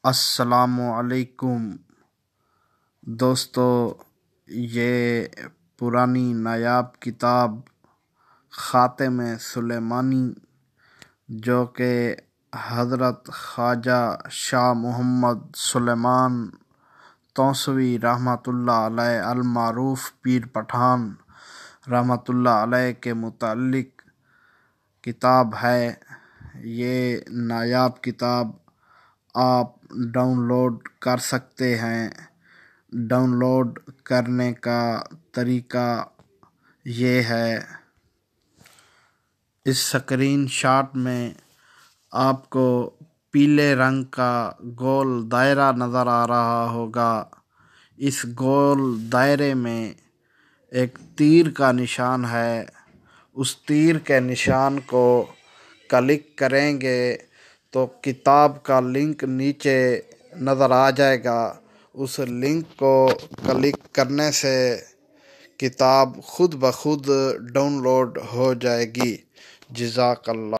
السلام علیکم دوستو، یہ پرانی نایاب کتاب خاتم سلیمانی جو کہ حضرت خواجہ شاہ محمد سلیمان توسوی رحمۃ اللہ علیہ المعروف پیر پٹھان رحمۃ اللہ علیہ کے متعلق کتاب ہے۔ یہ نایاب کتاب آپ ڈاؤن لوڈ کر سکتے ہیں۔ ڈاؤن لوڈ کرنے کا طریقہ یہ ہے، اس سکرین شاٹ میں آپ کو پیلے رنگ کا گول دائرہ نظر آ رہا ہوگا۔ اس گول دائرے میں ایک تیر کا نشان ہے۔ اس تیر کے نشان کو کلک کریں گے تو کتاب کا لنک نیچے نظر آ جائے گا۔ اس لنک کو کلک کرنے سے کتاب خود بخود ڈاؤن لوڈ ہو جائے گی۔ جزاک اللہ۔